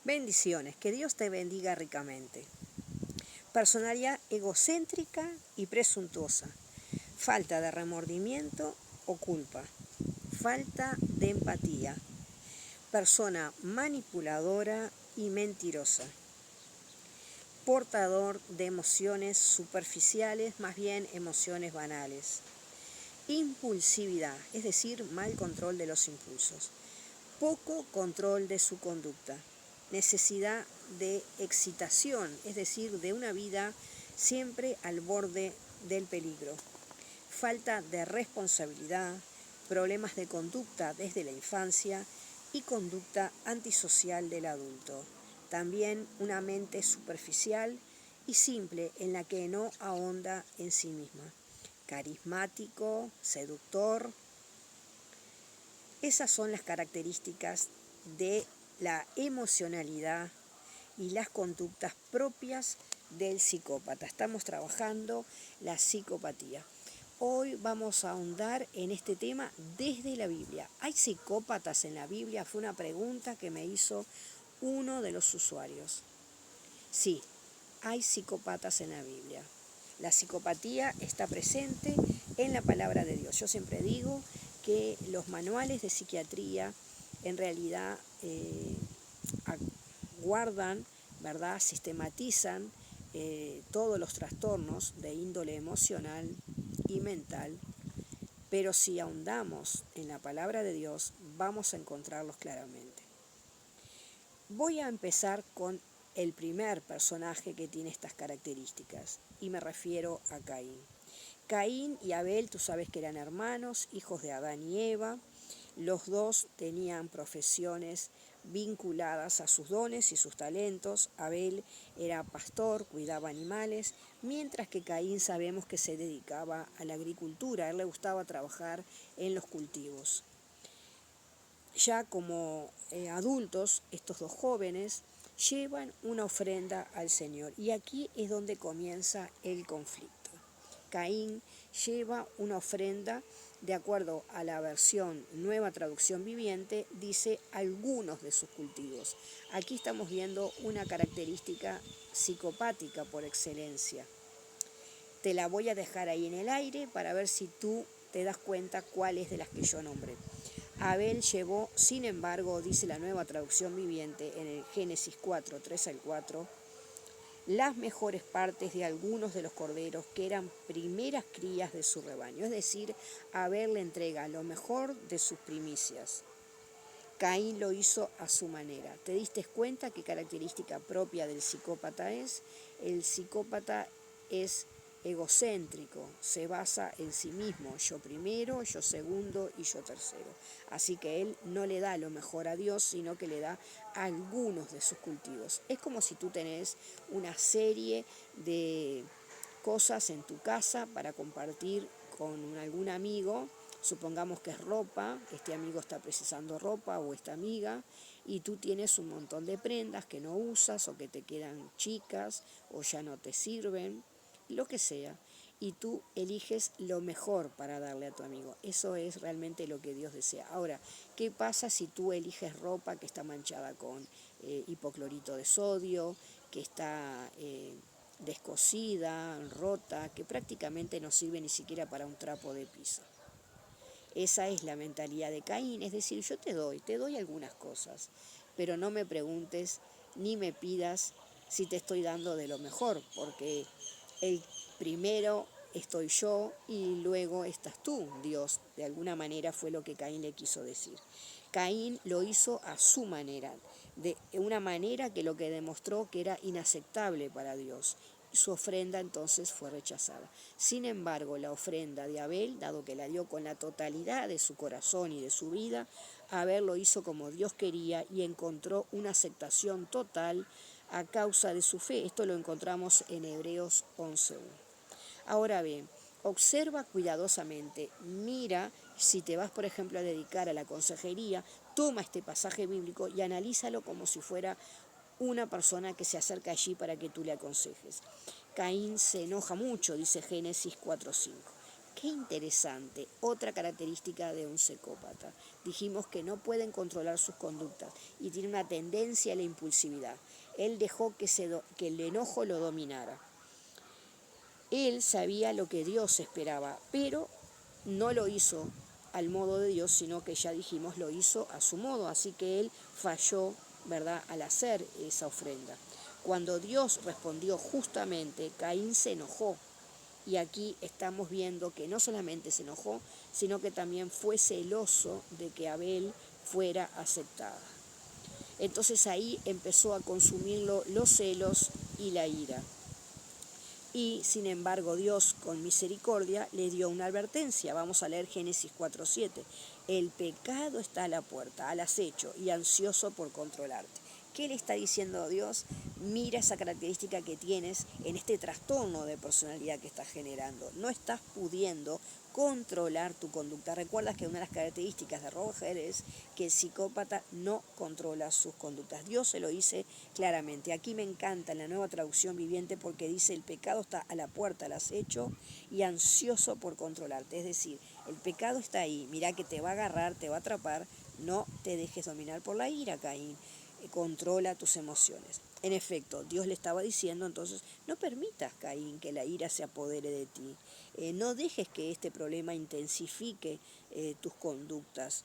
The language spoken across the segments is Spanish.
Bendiciones, que Dios te bendiga ricamente. Personalidad egocéntrica y presuntuosa. Falta de remordimiento o culpa. Falta de empatía. Persona manipuladora y mentirosa. Portador de emociones superficiales, más bien emociones banales. Impulsividad, es decir, mal control de los impulsos. Poco control de su conducta. Necesidad de excitación, es decir, de una vida siempre al borde del peligro. Falta de responsabilidad, problemas de conducta desde la infancia y conducta antisocial del adulto. También una mente superficial y simple en la que no ahonda en sí misma. Carismático, seductor. Esas son las características de la emocionalidad y las conductas propias del psicópata. Estamos trabajando la psicopatía. Hoy vamos a ahondar en este tema desde la Biblia. ¿Hay psicópatas en la Biblia? Fue una pregunta que me hizo uno de los usuarios. Sí, hay psicópatas en la Biblia. La psicopatía está presente en la palabra de Dios. Yo siempre digo que los manuales de psiquiatría en realidad guardan, ¿verdad?, sistematizan todos los trastornos de índole emocional y mental, pero si ahondamos en la palabra de Dios vamos a encontrarlos claramente. Voy a empezar con el primer personaje que tiene estas características y me refiero a Caín. Caín y Abel, tú sabes que eran hermanos, hijos de Adán y Eva. Los dos tenían profesiones vinculadas a sus dones y sus talentos. Abel era pastor, cuidaba animales, mientras que Caín sabemos que se dedicaba a la agricultura. A él le gustaba trabajar en los cultivos. Ya como adultos, estos dos jóvenes llevan una ofrenda al Señor y aquí es donde comienza el conflicto. Caín lleva una ofrenda, de acuerdo a la versión Nueva Traducción Viviente, dice algunos de sus cultivos. Aquí estamos viendo una característica psicopática por excelencia. Te la voy a dejar ahí en el aire para ver si tú te das cuenta cuál es de las que yo nombré. Abel llevó, sin embargo, dice la Nueva Traducción Viviente en el Génesis 4, 3 al 4, las mejores partes de algunos de los corderos que eran primeras crías de su rebaño. Es decir, Abel le entrega lo mejor de sus primicias. Caín lo hizo a su manera. ¿Te diste cuenta qué característica propia del psicópata es? El psicópata es egocéntrico, se basa en sí mismo, yo primero, yo segundo y yo tercero. Así que él no le da lo mejor a Dios, sino que le da algunos de sus cultivos. Es como si tú tenés una serie de cosas en tu casa para compartir con algún amigo. Supongamos que es ropa, este amigo está precisando ropa o esta amiga, y tú tienes un montón de prendas que no usas o que te quedan chicas o ya no te sirven, lo que sea, y tú eliges lo mejor para darle a tu amigo. Eso es realmente lo que Dios desea. Ahora, ¿qué pasa si tú eliges ropa que está manchada con hipoclorito de sodio, que está descosida, rota, que prácticamente no sirve ni siquiera para un trapo de piso? Esa es la mentalidad de Caín, es decir, yo te doy algunas cosas, pero no me preguntes ni me pidas si te estoy dando de lo mejor, porque el primero estoy yo y luego estás tú, Dios. De alguna manera fue lo que Caín le quiso decir. Caín lo hizo a su manera, de una manera que lo que demostró que era inaceptable para Dios. Su ofrenda entonces fue rechazada. Sin embargo, la ofrenda de Abel, dado que la dio con la totalidad de su corazón y de su vida, Abel lo hizo como Dios quería y encontró una aceptación total a causa de su fe. Esto lo encontramos en Hebreos 11:1. Ahora bien, observa cuidadosamente, mira, si te vas, por ejemplo, a dedicar a la consejería, toma este pasaje bíblico y analízalo como si fuera una persona que se acerca allí para que tú le aconsejes. Caín se enoja mucho, dice Génesis 4:5. Qué interesante, otra característica de un psicópata. Dijimos que no pueden controlar sus conductas y tiene una tendencia a la impulsividad. Él dejó que el enojo lo dominara. Él sabía lo que Dios esperaba, pero no lo hizo al modo de Dios, sino que ya dijimos lo hizo a su modo, así que él falló, ¿verdad?, al hacer esa ofrenda. Cuando Dios respondió justamente, Caín se enojó. Y aquí estamos viendo que no solamente se enojó, sino que también fue celoso de que Abel fuera aceptada. Entonces ahí empezó a consumirlo los celos y la ira. Y sin embargo Dios con misericordia le dio una advertencia. Vamos a leer Génesis 4:7. El pecado está a la puerta, al acecho y ansioso por controlarte. ¿Qué le está diciendo Dios? Mira esa característica que tienes en este trastorno de personalidad que estás generando. No estás pudiendo controlar tu conducta. Recuerdas que una de las características de Roger es que el psicópata no controla sus conductas. Dios se lo dice claramente. Aquí me encanta en la Nueva Traducción Viviente porque dice el pecado está a la puerta, al acecho y ansioso por controlarte. Es decir, el pecado está ahí, mirá que te va a agarrar, te va a atrapar, no te dejes dominar por la ira, Caín. Controla tus emociones. En efecto, Dios le estaba diciendo entonces, no permitas, Caín, que la ira se apodere de ti. No dejes que este problema intensifique tus conductas.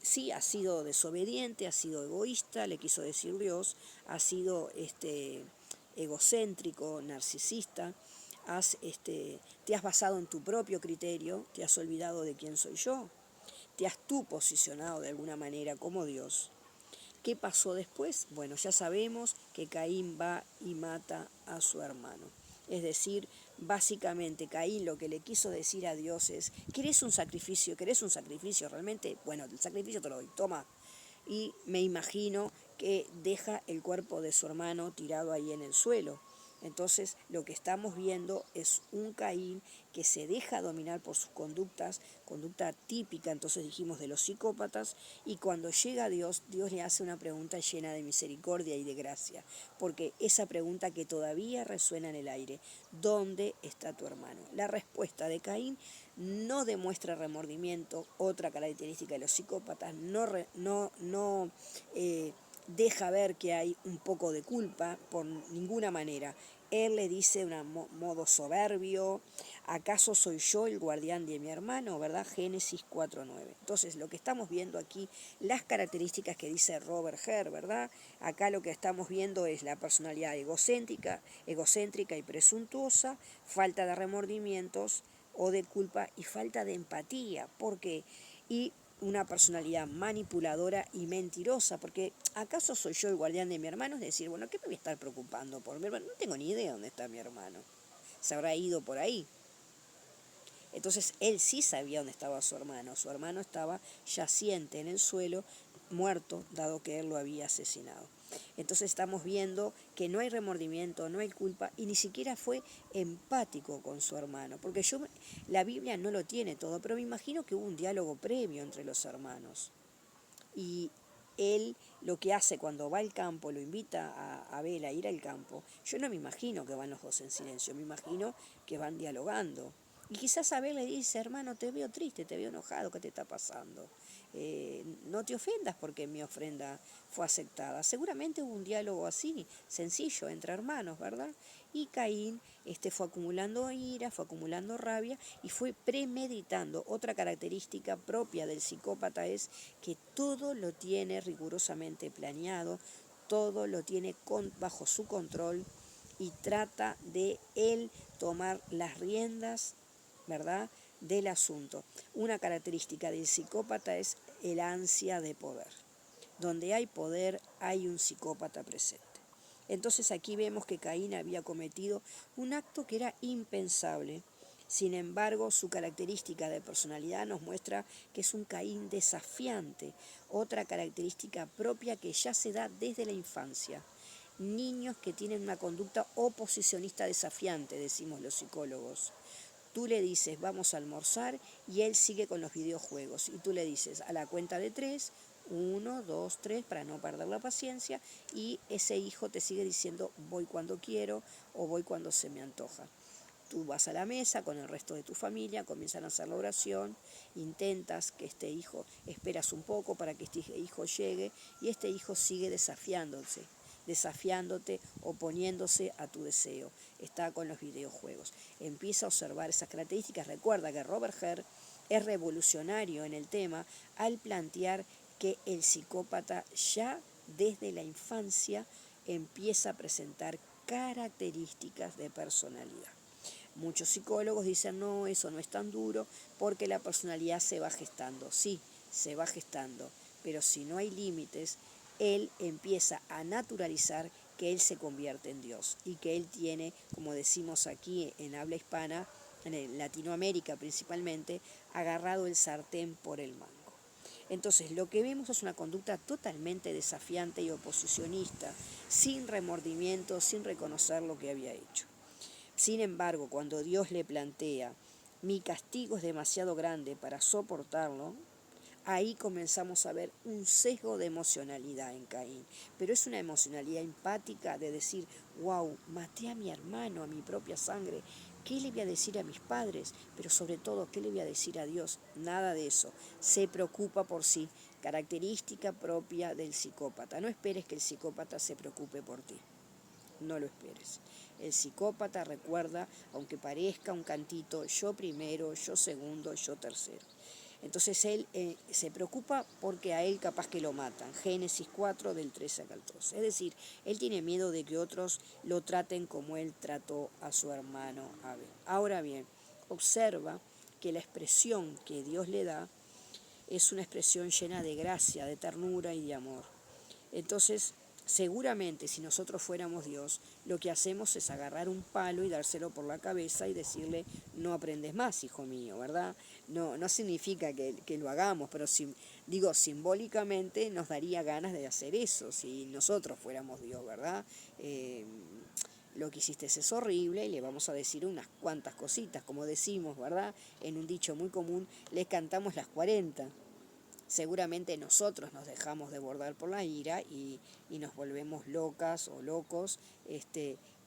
Sí, has sido desobediente, has sido egoísta, le quiso decir Dios, has sido egocéntrico, narcisista, te has basado en tu propio criterio, te has olvidado de quién soy yo, te has tú posicionado de alguna manera como Dios. ¿Qué pasó después? Bueno, ya sabemos que Caín va y mata a su hermano. Es decir, básicamente Caín lo que le quiso decir a Dios es, ¿querés un sacrificio? ¿Querés un sacrificio realmente? Bueno, el sacrificio te lo doy, toma. Y me imagino que deja el cuerpo de su hermano tirado ahí en el suelo. Entonces lo que estamos viendo es un Caín que se deja dominar por sus conductas, conducta típica, entonces dijimos, de los psicópatas, y cuando llega a Dios, Dios le hace una pregunta llena de misericordia y de gracia, porque esa pregunta que todavía resuena en el aire, ¿dónde está tu hermano? La respuesta de Caín no demuestra remordimiento, otra característica de los psicópatas, no deja ver que hay un poco de culpa por ninguna manera. Él le dice de un modo soberbio, ¿acaso soy yo el guardián de mi hermano? ¿Verdad? Génesis 4:9. Entonces, lo que estamos viendo aquí, las características que dice Robert Herr, ¿verdad? Acá lo que estamos viendo es la personalidad egocéntrica y presuntuosa, falta de remordimientos o de culpa y falta de empatía. ¿Por qué? Y una personalidad manipuladora y mentirosa, porque ¿acaso soy yo el guardián de mi hermano? Es decir, bueno, ¿qué me voy a estar preocupando por mi hermano? No tengo ni idea dónde está mi hermano. Se habrá ido por ahí. Entonces él sí sabía dónde estaba su hermano estaba yaciente en el suelo, muerto, dado que él lo había asesinado. Entonces estamos viendo que no hay remordimiento, no hay culpa y ni siquiera fue empático con su hermano, porque la Biblia no lo tiene todo, pero me imagino que hubo un diálogo previo entre los hermanos. Y él lo que hace cuando va al campo, lo invita a Abel a ir al campo, yo no me imagino que van los dos en silencio, me imagino que van dialogando. Y quizás Abel le dice, hermano, te veo triste, te veo enojado, ¿qué te está pasando? No te ofendas porque mi ofrenda fue aceptada. Seguramente hubo un diálogo así, sencillo, entre hermanos, ¿verdad? Y Caín fue acumulando ira, fue acumulando rabia y fue premeditando. Otra característica propia del psicópata es que todo lo tiene rigurosamente planeado, todo lo tiene bajo su control y trata de él tomar las riendas, ¿verdad?, del asunto. Una característica del psicópata es el ansia de poder. Donde hay poder hay un psicópata presente. Entonces aquí vemos que Caín había cometido un acto que era impensable. Sin embargo, su característica de personalidad nos muestra que es un Caín desafiante, otra característica propia que ya se da desde la infancia. Niños que tienen una conducta oposicionista desafiante, decimos los psicólogos. Tú le dices, vamos a almorzar, y él sigue con los videojuegos. Y tú le dices, a la cuenta de 3, 1, 2, 3, para no perder la paciencia, y ese hijo te sigue diciendo, voy cuando quiero o voy cuando se me antoja. Tú vas a la mesa con el resto de tu familia, comienzan a hacer la oración, intentas que este hijo, esperas un poco para que este hijo llegue y este hijo sigue desafiándote, oponiéndose a tu deseo. Está con los videojuegos. Empieza a observar esas características. Recuerda que Robert Herr es revolucionario en el tema al plantear que el psicópata ya desde la infancia empieza a presentar características de personalidad. Muchos psicólogos dicen, no, eso no es tan duro porque la personalidad se va gestando. Sí, se va gestando, pero si no hay límites, él empieza a naturalizar que él se convierte en Dios y que él tiene, como decimos aquí en habla hispana, en Latinoamérica principalmente, agarrado el sartén por el mango. Entonces, lo que vemos es una conducta totalmente desafiante y oposicionista, sin remordimiento, sin reconocer lo que había hecho. Sin embargo, cuando Dios le plantea, mi castigo es demasiado grande para soportarlo, ahí comenzamos a ver un sesgo de emocionalidad en Caín. Pero es una emocionalidad empática de decir, wow, maté a mi hermano, a mi propia sangre. ¿Qué le voy a decir a mis padres? Pero sobre todo, ¿qué le voy a decir a Dios? Nada de eso. Se preocupa por sí. Característica propia del psicópata. No esperes que el psicópata se preocupe por ti. No lo esperes. El psicópata recuerda, aunque parezca un cantito, yo primero, yo segundo, yo tercero. Entonces él se preocupa porque a él capaz que lo matan. Génesis 4 del 13 al 14. Es decir, él tiene miedo de que otros lo traten como él trató a su hermano Abel. Ahora bien, observa que la expresión que Dios le da es una expresión llena de gracia, de ternura y de amor. Entonces, seguramente si nosotros fuéramos Dios, lo que hacemos es agarrar un palo y dárselo por la cabeza y decirle, no aprendes más, hijo mío, ¿verdad? No significa que lo hagamos, pero digo, simbólicamente nos daría ganas de hacer eso si nosotros fuéramos Dios, ¿verdad? Lo que hiciste es horrible y le vamos a decir unas cuantas cositas, como decimos, ¿verdad? En un dicho muy común, les cantamos las 40. Seguramente nosotros nos dejamos desbordar por la ira y nos volvemos locas o locos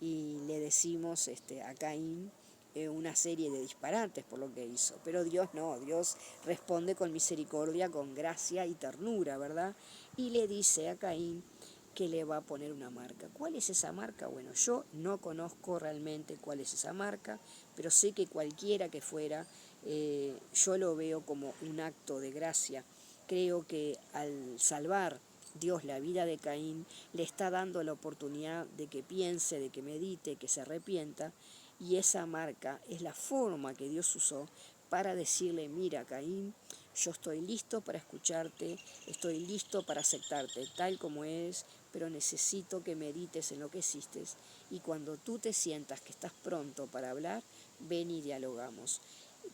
y le decimos a Caín una serie de disparates por lo que hizo. Pero Dios no, Dios responde con misericordia, con gracia y ternura, ¿verdad? Y le dice a Caín que le va a poner una marca. ¿Cuál es esa marca? Bueno, yo no conozco realmente cuál es esa marca, pero sé que cualquiera que fuera, yo lo veo como un acto de gracia. Creo que al salvar Dios la vida de Caín, le está dando la oportunidad de que piense, de que medite, que se arrepienta, y esa marca es la forma que Dios usó para decirle, mira Caín, yo estoy listo para escucharte, estoy listo para aceptarte tal como eres, pero necesito que medites en lo que hiciste y cuando tú te sientas que estás pronto para hablar, ven y dialogamos.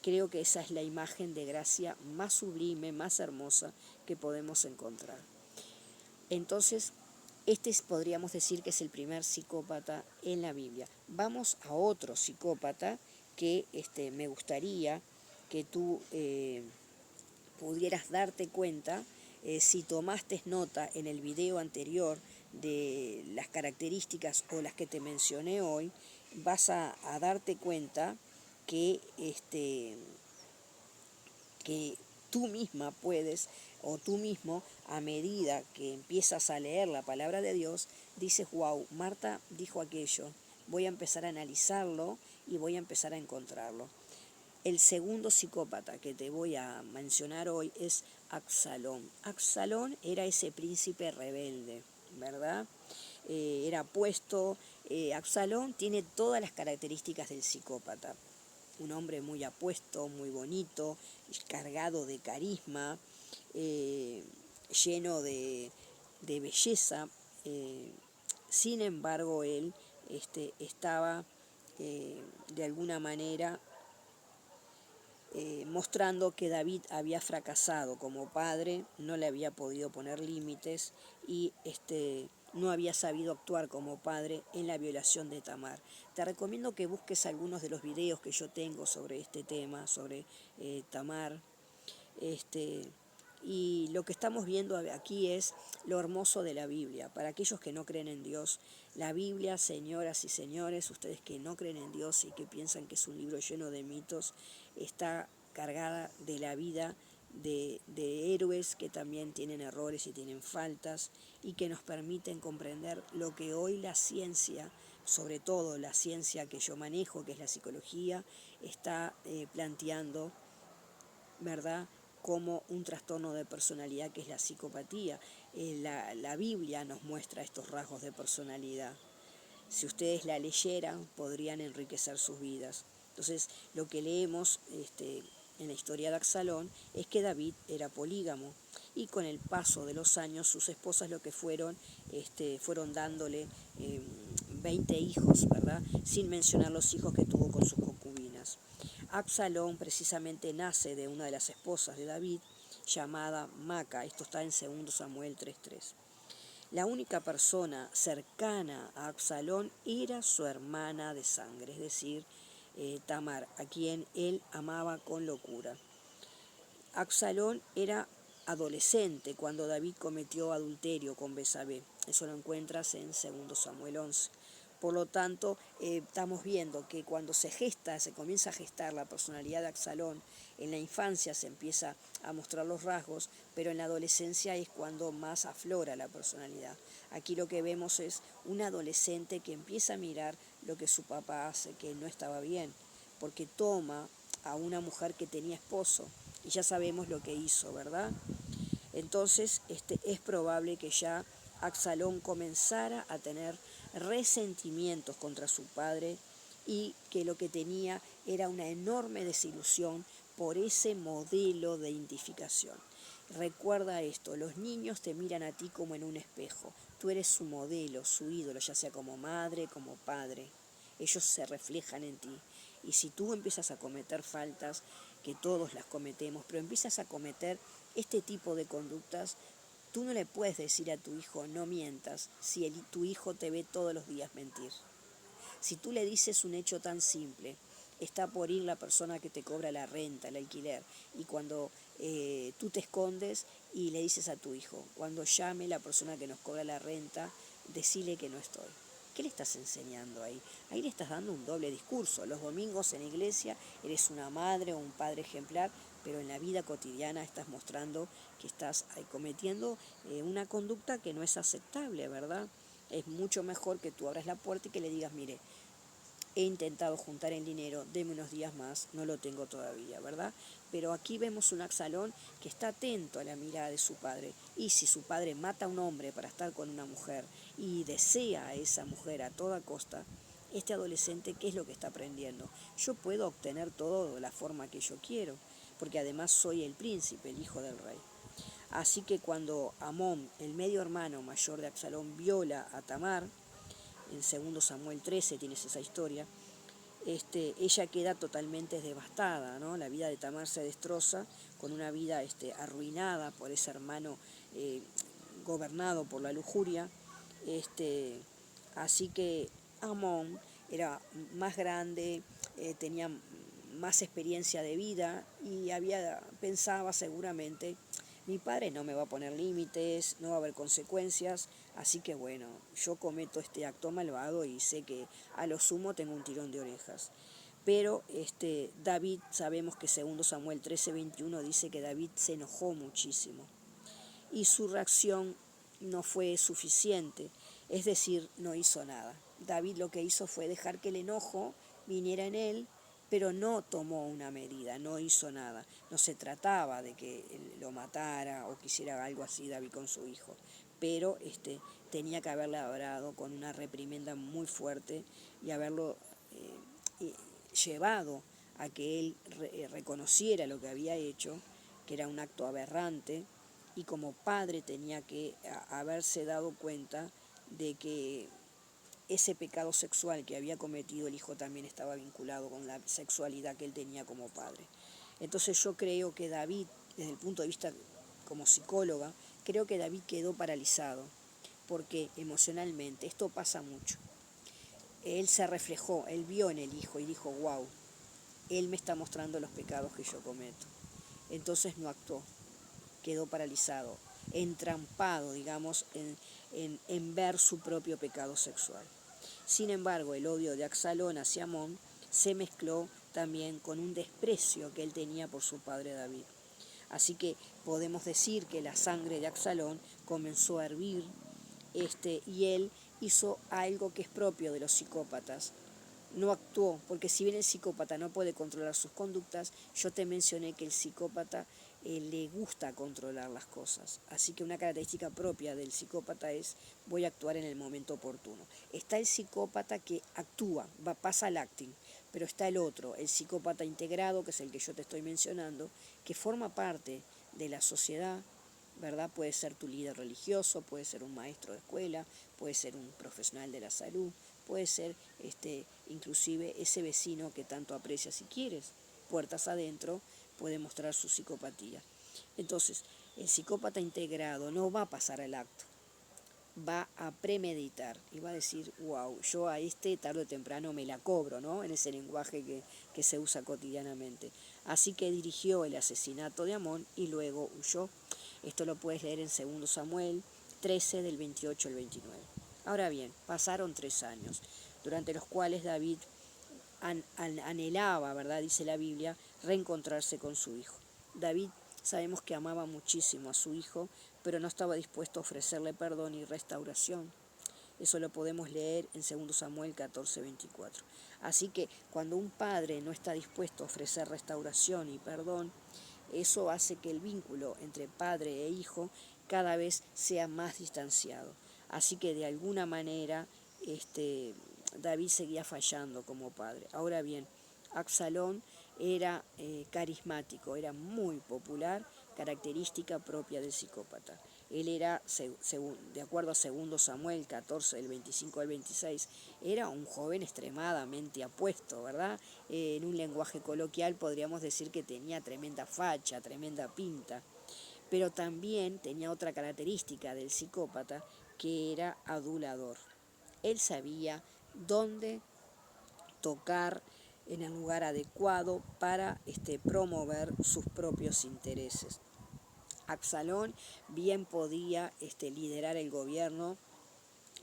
Creo que esa es la imagen de gracia más sublime, más hermosa que podemos encontrar. Entonces, podríamos decir que es el primer psicópata en la Biblia. Vamos a otro psicópata que me gustaría que tú pudieras darte cuenta, si tomaste nota en el video anterior de las características o las que te mencioné hoy, vas a darte cuenta que, que tú misma puedes, o tú mismo, a medida que empiezas a leer la palabra de Dios, dices, wow, Marta dijo aquello, voy a empezar a analizarlo y voy a empezar a encontrarlo. El segundo psicópata que te voy a mencionar hoy es Absalón. Absalón era ese príncipe rebelde, ¿verdad? Era apuesto. Absalón tiene todas las características del psicópata. Un hombre muy apuesto, muy bonito, cargado de carisma, lleno de belleza. Sin embargo, él estaba de alguna manera mostrando que David había fracasado como padre, no le había podido poner límites y no había sabido actuar como padre en la violación de Tamar. Te recomiendo que busques algunos de los videos que yo tengo sobre este tema, sobre Tamar, Y lo que estamos viendo aquí es lo hermoso de la Biblia. Para aquellos que no creen en Dios, la Biblia, señoras y señores, ustedes que no creen en Dios y que piensan que es un libro lleno de mitos, está cargada de la vida de héroes que también tienen errores y tienen faltas y que nos permiten comprender lo que hoy la ciencia, sobre todo la ciencia que yo manejo, que es la psicología, está planteando, ¿verdad?, como un trastorno de personalidad que es la psicopatía. La Biblia nos muestra estos rasgos de personalidad. Si ustedes la leyeran, podrían enriquecer sus vidas. Entonces, lo que leemos en la historia de Absalón es que David era polígamo y con el paso de los años sus esposas lo que fueron dándole 20 hijos, ¿verdad? Sin mencionar los hijos que tuvo con sus concubinas. Absalón precisamente nace de una de las esposas de David, llamada Maca. Esto está en 2 Samuel 3:3. La única persona cercana a Absalón era su hermana de sangre, es decir, Tamar, a quien él amaba con locura. Absalón era adolescente cuando David cometió adulterio con Betsabé. Eso lo encuentras en 2 Samuel 11. Por lo tanto, estamos viendo que cuando se comienza a gestar la personalidad de Absalón, en la infancia se empieza a mostrar los rasgos, pero en la adolescencia es cuando más aflora la personalidad. Aquí lo que vemos es un adolescente que empieza a mirar lo que su papá hace, que no estaba bien, porque toma a una mujer que tenía esposo, y ya sabemos lo que hizo, ¿verdad? Entonces es probable que ya Absalón comenzara a tener resentimientos contra su padre y que lo que tenía era una enorme desilusión por ese modelo de identificación. Recuerda esto, los niños te miran a ti como en un espejo, tú eres su modelo, su ídolo, ya sea como madre, como padre. Ellos se reflejan en ti. Y si tú empiezas a cometer faltas, que todos las cometemos, pero empiezas a cometer este tipo de conductas, tú no le puedes decir a tu hijo no mientas si tu hijo te ve todos los días mentir. Si tú le dices un hecho tan simple, está por ir la persona que te cobra la renta, el alquiler, y cuando tú te escondes y le dices a tu hijo, cuando llame la persona que nos cobra la renta, decile que no estoy. ¿Qué le estás enseñando ahí? Ahí le estás dando un doble discurso. Los domingos en la iglesia eres una madre o un padre ejemplar, pero en la vida cotidiana estás mostrando que estás cometiendo una conducta que no es aceptable, ¿verdad? Es mucho mejor que tú abras la puerta y que le digas, mire, he intentado juntar el dinero, deme unos días más, no lo tengo todavía, ¿verdad? Pero aquí vemos un Absalón que está atento a la mirada de su padre. Y si su padre mata a un hombre para estar con una mujer y desea a esa mujer a toda costa, este adolescente, ¿qué es lo que está aprendiendo? Yo puedo obtener todo de la forma que yo quiero, porque además soy el príncipe, el hijo del rey. Así que cuando Amón, el medio hermano mayor de Absalón, viola a Tamar, en 2 Samuel 13 tienes esa historia, ella queda totalmente devastada, ¿no? La vida de Tamar se destroza con una vida arruinada por ese hermano gobernado por la lujuria. Así que Amón era más grande, tenía más experiencia de vida y pensaba seguramente, mi padre no me va a poner límites, no va a haber consecuencias, así que bueno, yo cometo este acto malvado y sé que a lo sumo tengo un tirón de orejas. Pero David, sabemos que 2 Samuel 13:21 dice que David se enojó muchísimo y su reacción no fue suficiente, es decir, no hizo nada. David lo que hizo fue dejar que el enojo viniera en él, pero no tomó una medida, no hizo nada. No se trataba de que lo matara o quisiera algo así David con su hijo, pero tenía que haberle hablado con una reprimenda muy fuerte y haberlo llevado a que él reconociera lo que había hecho, que era un acto aberrante, y como padre tenía que haberse dado cuenta de que ese pecado sexual que había cometido el hijo también estaba vinculado con la sexualidad que él tenía como padre. Entonces yo creo que David, desde el punto de vista como psicóloga, creo que David quedó paralizado, porque emocionalmente esto pasa mucho. Él se reflejó, él vio en el hijo y dijo, wow, él me está mostrando los pecados que yo cometo. Entonces no actuó. quedó paralizado, entrampado, digamos, en ver su propio pecado sexual. Sin embargo, el odio de Absalón hacia Amón se mezcló también con un desprecio que él tenía por su padre David. Así que podemos decir que la sangre de Absalón comenzó a hervir, y él hizo algo que es propio de los psicópatas. No actuó, porque si bien el psicópata no puede controlar sus conductas, yo te mencioné que el psicópata le gusta controlar las cosas. Así que una característica propia del psicópata es: voy a actuar en el momento oportuno. Está el psicópata que actúa, pasa al acting, pero está el otro, el psicópata integrado, que es el que yo te estoy mencionando, que forma parte de la sociedad, ¿verdad? Puede ser tu líder religioso, puede ser un maestro de escuela, puede ser un profesional de la salud, puede ser inclusive ese vecino que tanto aprecias si quieres. Puertas adentro puede mostrar su psicopatía. Entonces, el psicópata integrado no va a pasar al acto, va a premeditar y va a decir: wow, yo a tarde o temprano me la cobro, ¿no? En ese lenguaje que se usa cotidianamente. Así que dirigió el asesinato de Amón y luego huyó. Esto lo puedes leer en 2 Samuel 13, del 28 al 29. Ahora bien, pasaron 3 años, durante los cuales David anhelaba, ¿verdad?, dice la Biblia, reencontrarse con su hijo. David, sabemos que amaba muchísimo a su hijo, pero no estaba dispuesto a ofrecerle perdón y restauración. Eso lo podemos leer en 2 Samuel 14, 24. Así que cuando un padre no está dispuesto a ofrecer restauración y perdón, eso hace que el vínculo entre padre e hijo cada vez sea más distanciado. Así que de alguna manera David seguía fallando como padre. Ahora bien, Absalón era carismático, era muy popular, característica propia del psicópata. Él era, de acuerdo a 2 Samuel 14, del 25 al 26, era un joven extremadamente apuesto, ¿verdad? En un lenguaje coloquial podríamos decir que tenía tremenda facha, tremenda pinta, pero también tenía otra característica del psicópata, que era adulador. Él sabía dónde tocar en el lugar adecuado para promover sus propios intereses. Absalón bien podía liderar el gobierno,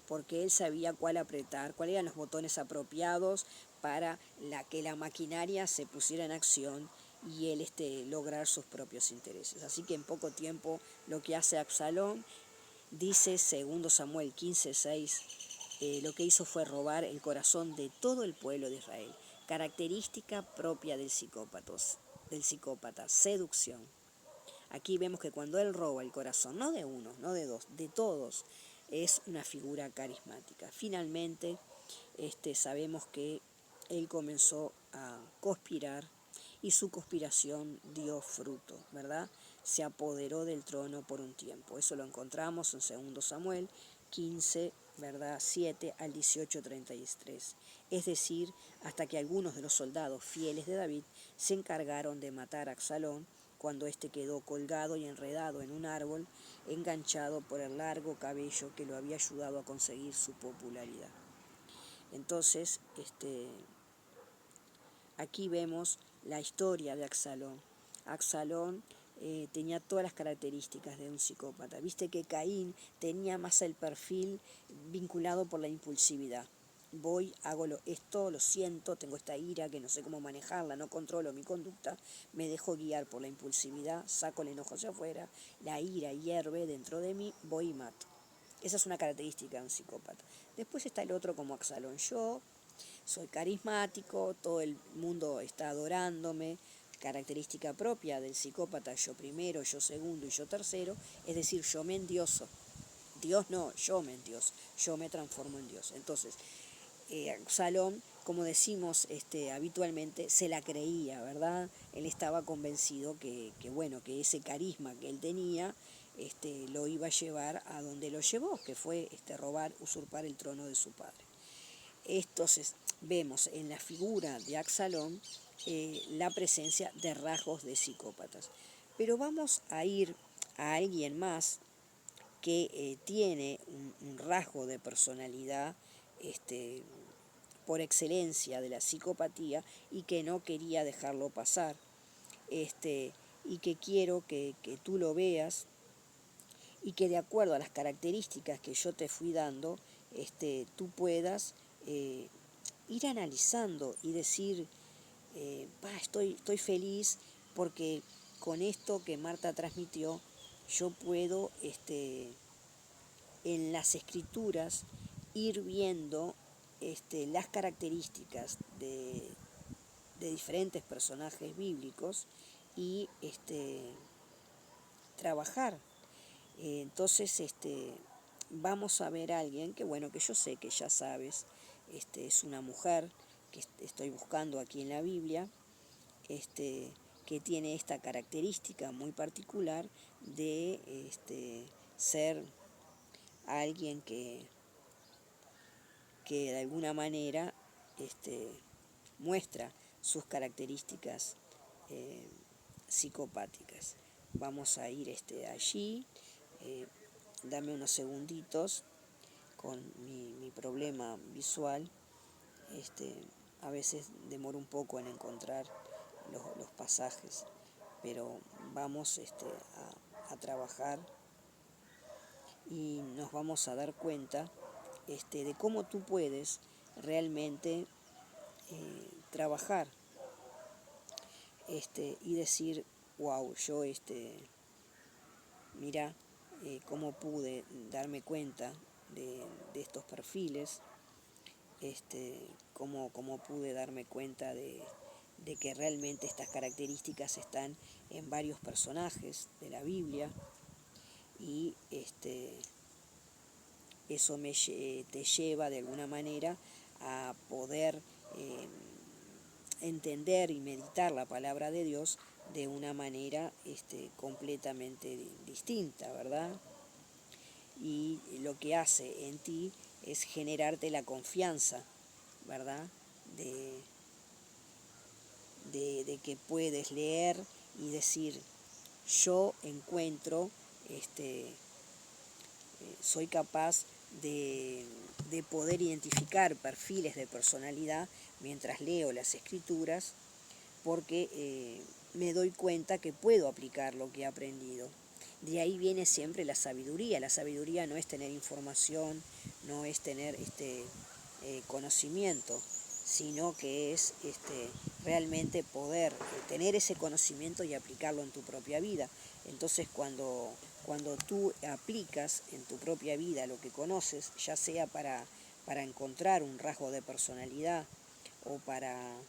porque él sabía cuál apretar, cuáles eran los botones apropiados para que la maquinaria se pusiera en acción y él lograr sus propios intereses. Así que en poco tiempo lo que hace Absalón, dice 2 Samuel 15:6, lo que hizo fue robar el corazón de todo el pueblo de Israel. Característica propia del psicópata, seducción. Aquí vemos que cuando él roba el corazón, no de uno, no de dos, de todos, es una figura carismática. Finalmente, sabemos que él comenzó a conspirar y su conspiración dio fruto, ¿verdad? Se apoderó del trono por un tiempo. Eso lo encontramos en 2 Samuel 15, ¿verdad? 7 al 18:33. Es decir, hasta que algunos de los soldados fieles de David se encargaron de matar a Absalón, cuando quedó colgado y enredado en un árbol, enganchado por el largo cabello que lo había ayudado a conseguir su popularidad. Entonces, aquí vemos la historia de Absalón. Absalón tenía todas las características de un psicópata. Viste que Caín tenía más el perfil vinculado por la impulsividad. Voy, hago esto, lo siento, tengo esta ira que no sé cómo manejarla, no controlo mi conducta, me dejo guiar por la impulsividad, saco el enojo hacia afuera, la ira hierve dentro de mí, voy y mato. Esa es una característica de un psicópata. Después está el otro como Absalón. Yo soy carismático, todo el mundo está adorándome, característica propia del psicópata: yo primero, yo segundo y yo tercero, es decir, yo me endioso. Dios no, yo me endioso, yo me transformo en Dios. Entonces, Absalón, como decimos habitualmente, se la creía, ¿verdad? Él estaba convencido que ese carisma que él tenía lo iba a llevar a donde lo llevó, que fue robar, usurpar el trono de su padre. Entonces, vemos en la figura de Absalón la presencia de rasgos de psicópatas. Pero vamos a ir a alguien más que tiene un rasgo de personalidad por excelencia de la psicopatía y que no quería dejarlo pasar. y que quiero que tú lo veas y que de acuerdo a las características que yo te fui dando, tú puedas ir analizando y decir, estoy feliz porque con esto que Marta transmitió, yo puedo en las escrituras ir viendo las características de diferentes personajes bíblicos y trabajar. Entonces, vamos a ver a alguien que, bueno, que yo sé que ya sabes, es una mujer que estoy buscando aquí en la Biblia, que tiene esta característica muy particular de ser alguien que de alguna manera muestra sus características eh, psicopáticas. Vamos a ir allí, eh, dame unos segunditos con mi problema visual. A veces demoro un poco en encontrar los pasajes, pero vamos a trabajar y nos vamos a dar cuenta de cómo tú puedes realmente trabajar y decir, wow, yo mira cómo pude darme cuenta de estos perfiles, cómo pude darme cuenta de que realmente estas características están en varios personajes de la Biblia y eso te lleva de alguna manera a poder entender y meditar la palabra de Dios de una manera completamente distinta, ¿verdad? Y lo que hace en ti es generarte la confianza, ¿verdad? De, de que puedes leer y decir, yo encuentro, soy capaz de poder identificar perfiles de personalidad mientras leo las escrituras, porque me doy cuenta que puedo aplicar lo que he aprendido. De ahí viene siempre la sabiduría. La sabiduría no es tener información, no es tener conocimiento, sino que es realmente poder tener ese conocimiento y aplicarlo en tu propia vida. Entonces cuando tú aplicas en tu propia vida lo que conoces, ya sea para encontrar un rasgo de personalidad o para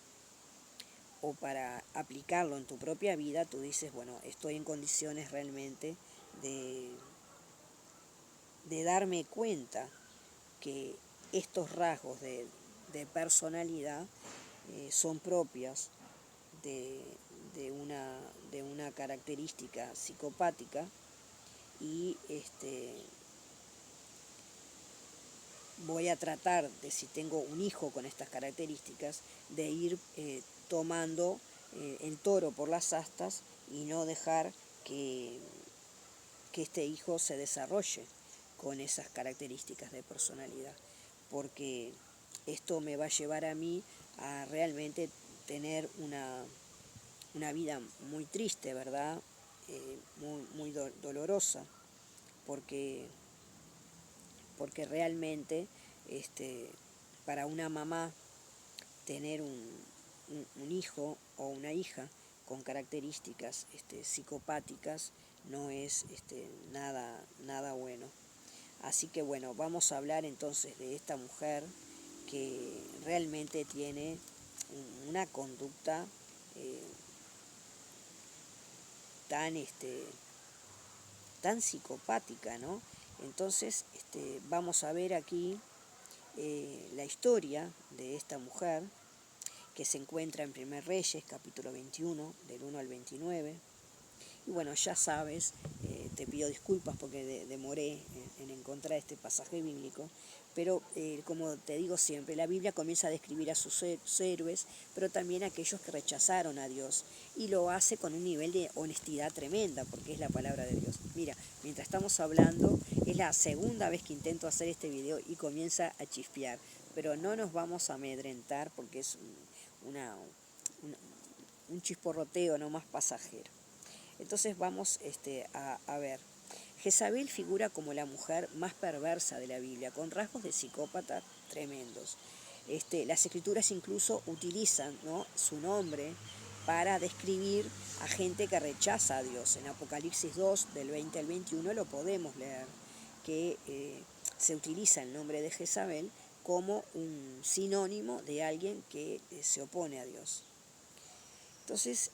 aplicarlo en tu propia vida, tú dices, bueno, estoy en condiciones realmente de, de darme cuenta que estos rasgos de personalidad son propios de, de una característica psicopática y voy a tratar de, si tengo un hijo con estas características, de ir tomando el toro por las astas y no dejar que este hijo se desarrolle con esas características de personalidad, porque esto me va a llevar a mí a realmente tener una vida muy triste, ¿verdad? Muy dolorosa, porque realmente para una mamá tener un hijo o una hija con características psicopáticas no es nada bueno. Así que bueno, vamos a hablar entonces de esta mujer que realmente tiene una conducta tan, tan psicopática, ¿no? Entonces vamos a ver aquí la historia de esta mujer que se encuentra en 1 Reyes, capítulo 21, del 1 al 29. Y bueno, ya sabes, te pido disculpas porque demoré en encontrar este pasaje bíblico, pero como te digo siempre, la Biblia comienza a describir a sus héroes, pero también a aquellos que rechazaron a Dios, y lo hace con un nivel de honestidad tremenda, porque es la palabra de Dios. Mira, mientras estamos hablando, es la segunda vez que intento hacer este video y comienza a chispear, pero no nos vamos a amedrentar porque es un chisporroteo no más pasajero. Entonces vamos a ver. Jezabel figura como la mujer más perversa de la Biblia, con rasgos de psicópata tremendos. Las escrituras incluso utilizan, ¿no?, su nombre para describir a gente que rechaza a Dios. En Apocalipsis 2, del 20 al 21, lo podemos leer, que se utiliza el nombre de Jezabel como un sinónimo de alguien que se opone a Dios. Entonces,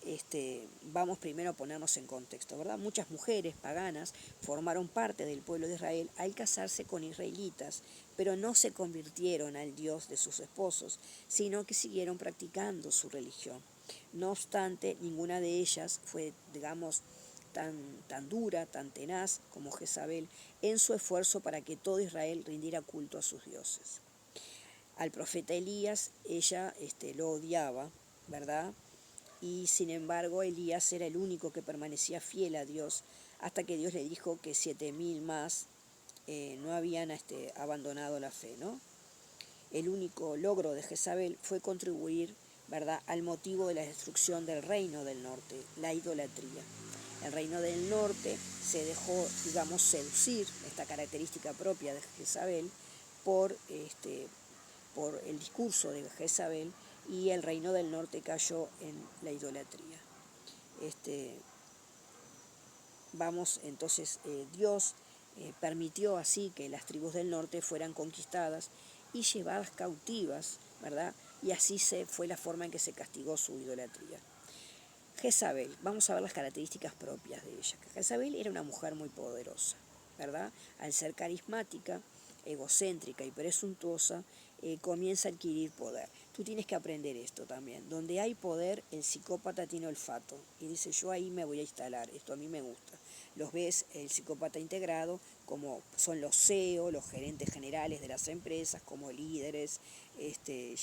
vamos primero a ponernos en contexto, ¿verdad? Muchas mujeres paganas formaron parte del pueblo de Israel al casarse con israelitas, pero no se convirtieron al Dios de sus esposos, sino que siguieron practicando su religión. No obstante, ninguna de ellas fue, digamos, tan dura, tan tenaz como Jezabel en su esfuerzo para que todo Israel rindiera culto a sus dioses. Al profeta Elías ella lo odiaba, ¿verdad? Y sin embargo Elías era el único que permanecía fiel a Dios hasta que Dios le dijo que 7.000 más no habían abandonado la fe, ¿no? El único logro de Jezabel fue contribuir, ¿verdad?, al motivo de la destrucción del reino del norte, la idolatría. El reino del norte se dejó, digamos, seducir, esta característica propia de Jezabel, por el discurso de Jezabel, y el reino del norte cayó en la idolatría. Vamos, entonces, Dios permitió así que las tribus del norte fueran conquistadas y llevadas cautivas, ¿verdad? Y así fue la forma en que se castigó su idolatría. Jezabel, vamos a ver las características propias de ella. Jezabel era una mujer muy poderosa, ¿verdad? Al ser carismática, egocéntrica y presuntuosa, comienza a adquirir poder. Tú tienes que aprender esto también. Donde hay poder, el psicópata tiene olfato y dice, yo ahí me voy a instalar, esto a mí me gusta. Los ves, el psicópata integrado, como son los CEO, los gerentes generales de las empresas, como líderes.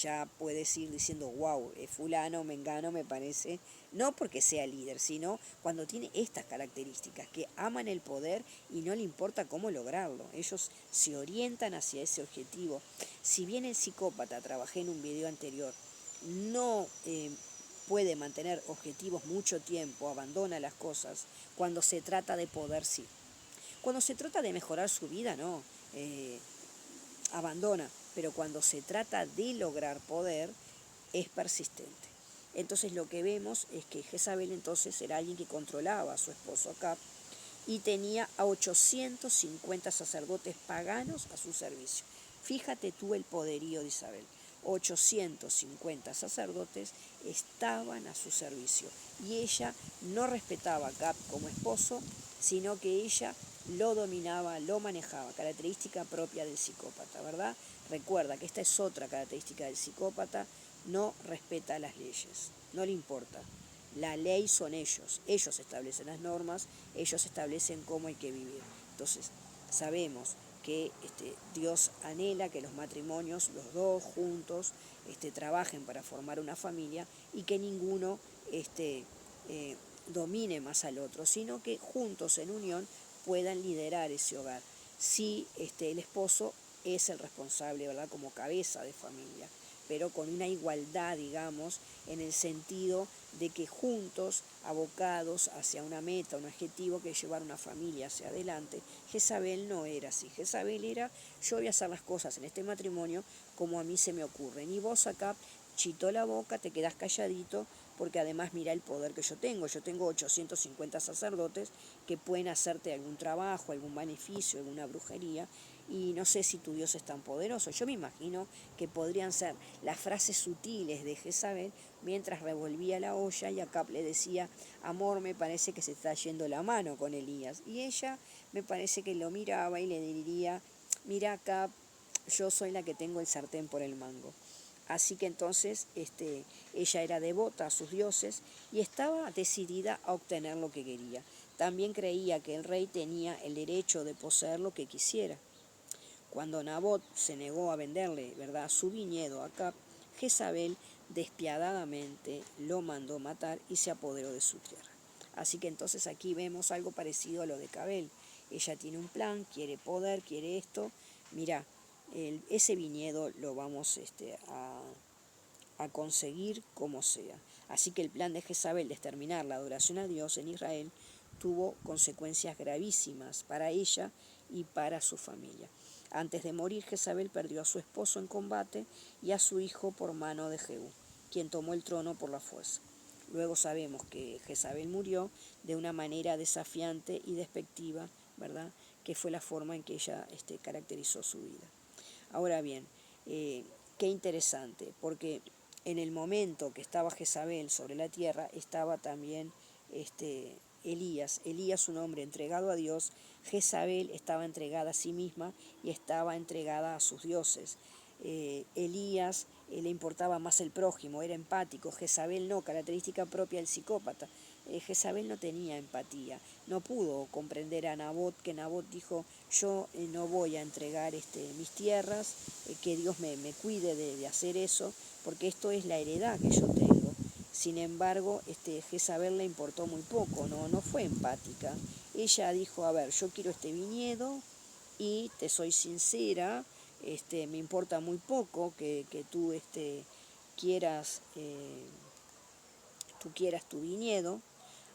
Ya puedes ir diciendo, wow, fulano, mengano, me parece, no porque sea líder, sino cuando tiene estas características, que aman el poder y no le importa cómo lograrlo. Ellos se orientan hacia ese objetivo. Si bien el psicópata, trabajé en un video anterior, no puede mantener objetivos mucho tiempo, abandona las cosas, cuando se trata de poder, sí. Cuando se trata de mejorar su vida, no, abandona, pero cuando se trata de lograr poder, es persistente. Entonces lo que vemos es que Jezabel entonces era alguien que controlaba a su esposo Acab y tenía a 850 sacerdotes paganos a su servicio. Fíjate tú el poderío de Isabel. 850 sacerdotes estaban a su servicio y ella no respetaba a Acab como esposo, sino que ella lo dominaba, lo manejaba, característica propia del psicópata, ¿verdad? Recuerda que esta es otra característica del psicópata, no respeta las leyes, no le importa. La ley son ellos establecen las normas, ellos establecen cómo hay que vivir. Entonces, sabemos que Dios anhela que los matrimonios, los dos juntos, trabajen para formar una familia y que ninguno domine más al otro, sino que juntos en unión puedan liderar ese hogar. Si el esposo es el responsable, ¿verdad?, como cabeza de familia, pero con una igualdad, digamos, en el sentido de que juntos, abocados hacia una meta, un objetivo que es llevar una familia hacia adelante. Jezabel no era así. Jezabel era, yo voy a hacer las cosas en este matrimonio como a mí se me ocurren. Y vos acá, chito la boca, te quedás calladito, porque además mira el poder que yo tengo. Yo tengo 850 sacerdotes que pueden hacerte algún trabajo, algún beneficio, alguna brujería, y no sé si tu Dios es tan poderoso. Yo me imagino que podrían ser las frases sutiles de Jezabel mientras revolvía la olla y Acab le decía, amor, me parece que se está yendo la mano con Elías. Y ella me parece que lo miraba y le diría, mira Acab, yo soy la que tengo el sartén por el mango. Así que entonces ella era devota a sus dioses y estaba decidida a obtener lo que quería. También creía que el rey tenía el derecho de poseer lo que quisiera. Cuando Nabot se negó a venderle, ¿verdad?, su viñedo a Acab, Jezabel despiadadamente lo mandó matar y se apoderó de su tierra. Así que entonces aquí vemos algo parecido a lo de Cabel. Ella tiene un plan, quiere poder, quiere esto. Mira, ese viñedo lo vamos a conseguir como sea. Así que el plan de Jezabel de exterminar la adoración a Dios en Israel tuvo consecuencias gravísimas para ella y para su familia. Antes de morir, Jezabel perdió a su esposo en combate y a su hijo por mano de Jehú, quien tomó el trono por la fuerza. Luego sabemos que Jezabel murió de una manera desafiante y despectiva, ¿verdad? Que fue la forma en que ella caracterizó su vida. Ahora bien, qué interesante, porque en el momento que estaba Jezabel sobre la tierra, estaba también Elías, un hombre entregado a Dios. Jezabel estaba entregada a sí misma y estaba entregada a sus dioses. Elías le importaba más el prójimo, era empático. Jezabel no, característica propia del psicópata. Jezabel no tenía empatía, no pudo comprender a Nabot, que Nabot dijo: yo no voy a entregar mis tierras, que Dios me cuide de hacer eso, porque esto es la heredad que yo tengo. Sin embargo, Jezabel le importó muy poco, no fue empática. Ella dijo: a ver, yo quiero este viñedo y te soy sincera, me importa muy poco que tú quieras, quieras tu viñedo,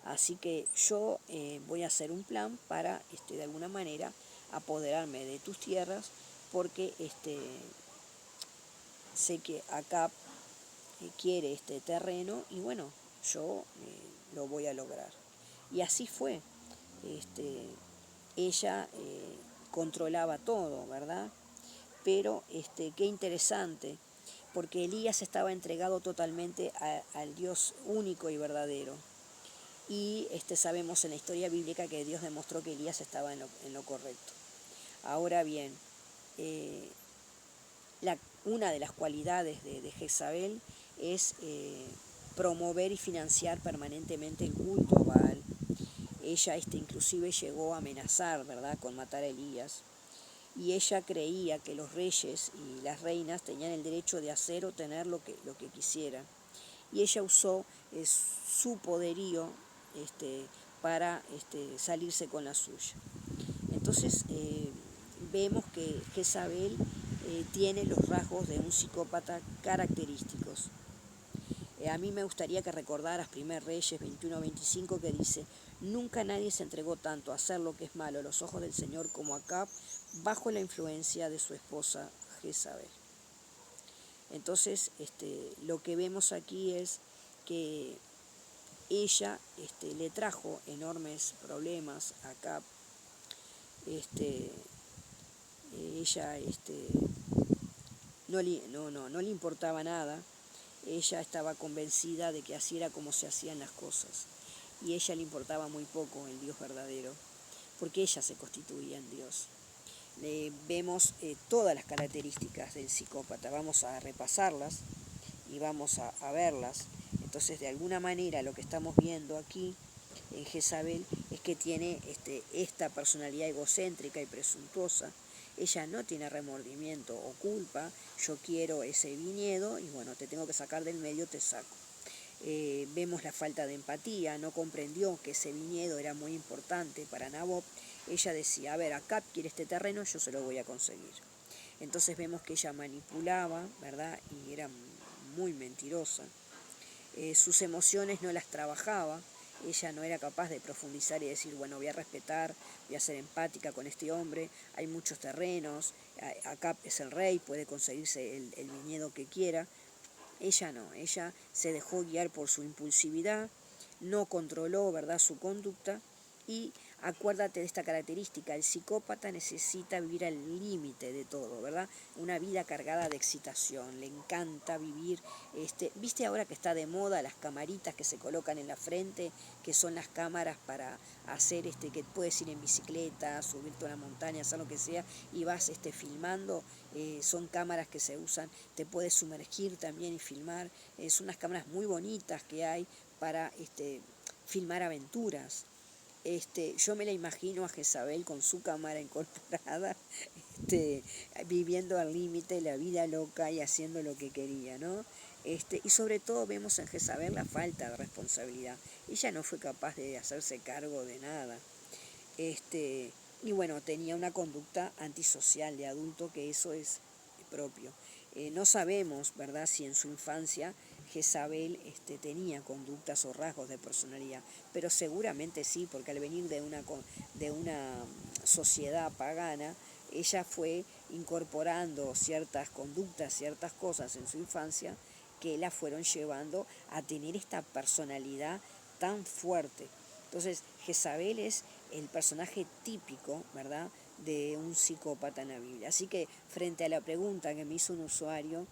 así que yo voy a hacer un plan para, de alguna manera, apoderarme de tus tierras, porque sé que Acab quiere este terreno y bueno, yo lo voy a lograr. Y así fue. Ella controlaba todo, ¿verdad? Pero qué interesante, porque Elías estaba entregado totalmente al Dios único y verdadero. Y sabemos en la historia bíblica que Dios demostró que Elías estaba en lo correcto. Ahora bien, una de las cualidades de Jezabel es promover y financiar permanentemente el culto a Baal. Ella inclusive llegó a amenazar, ¿verdad?, con matar a Elías. Y ella creía que los reyes y las reinas tenían el derecho de hacer o tener lo que quisieran. Y ella usó su poderío para salirse con la suya. Entonces vemos que Jezabel tiene los rasgos de un psicópata característicos. A mí me gustaría que recordaras 1 Reyes 21-25, que dice: nunca nadie se entregó tanto a hacer lo que es malo a los ojos del Señor como Acab, bajo la influencia de su esposa Jezabel. Entonces lo que vemos aquí es que ella le trajo enormes problemas a Acab. Ella no le importaba nada. Ella estaba convencida de que así era como se hacían las cosas. Y a ella le importaba muy poco el Dios verdadero, porque ella se constituía en Dios. Vemos todas las características del psicópata, vamos a repasarlas y vamos a verlas. Entonces, de alguna manera, lo que estamos viendo aquí en Jezabel es que tiene esta personalidad egocéntrica y presuntuosa. Ella no tiene remordimiento o culpa. Yo quiero ese viñedo y bueno, te tengo que sacar del medio, te saco. Vemos la falta de empatía, no comprendió que ese viñedo era muy importante para Nabot. Ella decía: a ver, Acab quiere este terreno, yo se lo voy a conseguir. Entonces vemos que ella manipulaba, ¿verdad? Y era muy mentirosa. Sus emociones no las trabajaba. Ella no era capaz de profundizar y decir: bueno, voy a respetar, voy a ser empática con este hombre, hay muchos terrenos, Acab es el rey, puede conseguirse el viñedo que quiera. Ella no, ella se dejó guiar por su impulsividad, no controló, ¿verdad?, su conducta. Y acuérdate de esta característica: el psicópata necesita vivir al límite de todo, ¿verdad? Una vida cargada de excitación, le encanta vivir. ¿Viste ahora que está de moda las camaritas que se colocan en la frente, que son las cámaras para hacer que puedes ir en bicicleta, subirte a una montaña, hacer lo que sea, y vas filmando? Son cámaras que se usan, te puedes sumergir también y filmar. Son unas cámaras muy bonitas que hay para filmar aventuras. Yo me la imagino a Jezabel con su cámara incorporada, viviendo al límite, la vida loca y haciendo lo que quería, ¿no? Y sobre todo vemos en Jezabel la falta de responsabilidad. Ella no fue capaz de hacerse cargo de nada. Y bueno, tenía una conducta antisocial de adulto, que eso es propio. No sabemos, ¿verdad?, si en su infancia Jezabel tenía conductas o rasgos de personalidad, pero seguramente sí, porque al venir de una sociedad pagana, ella fue incorporando ciertas conductas, ciertas cosas en su infancia que la fueron llevando a tener esta personalidad tan fuerte. Entonces, Jezabel es el personaje típico, ¿verdad?, de un psicópata en la Biblia. Así que, frente a la pregunta que me hizo un usuario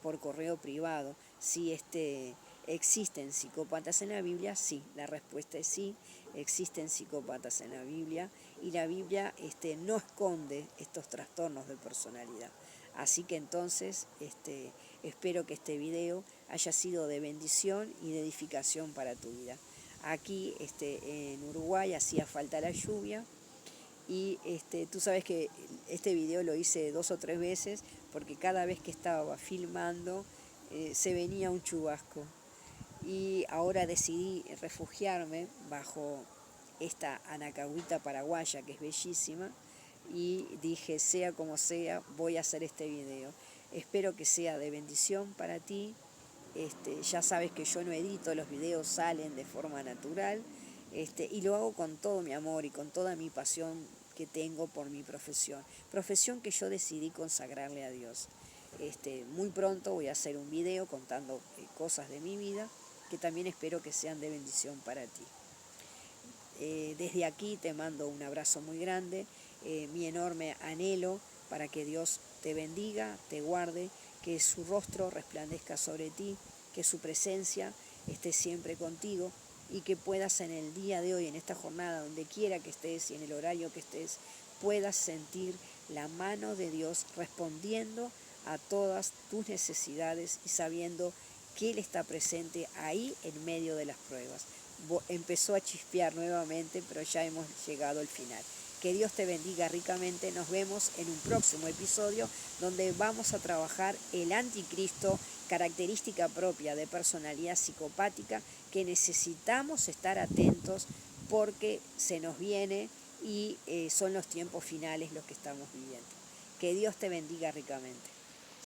por correo privado, si existen psicópatas en la Biblia, sí, la respuesta es sí, existen psicópatas en la Biblia, y la Biblia no esconde estos trastornos de personalidad. Así que entonces espero que este video haya sido de bendición y de edificación para tu vida. Aquí en Uruguay hacía falta la lluvia, y tú sabes que este video lo hice 2 o 3 veces porque cada vez que estaba filmando se venía un chubasco, y ahora decidí refugiarme bajo esta anacahuita paraguaya que es bellísima, y dije, sea como sea, voy a hacer este video. Espero que sea de bendición para ti. Ya sabes que yo no edito, los videos salen de forma natural, y lo hago con todo mi amor y con toda mi pasión que tengo por mi profesión que yo decidí consagrarle a Dios. Muy pronto voy a hacer un video contando cosas de mi vida que también espero que sean de bendición para ti. Desde aquí te mando un abrazo muy grande, mi enorme anhelo para que Dios te bendiga, te guarde, que su rostro resplandezca sobre ti, que su presencia esté siempre contigo, y que puedas en el día de hoy, en esta jornada, donde quiera que estés y en el horario que estés, puedas sentir la mano de Dios respondiendo a todas tus necesidades y sabiendo que Él está presente ahí en medio de las pruebas. Empezó a chispear nuevamente, pero ya hemos llegado al final. Que Dios te bendiga ricamente. Nos vemos en un próximo episodio donde vamos a trabajar el anticristo, característica propia de personalidad psicopática que necesitamos estar atentos porque se nos viene y son los tiempos finales los que estamos viviendo. Que Dios te bendiga ricamente.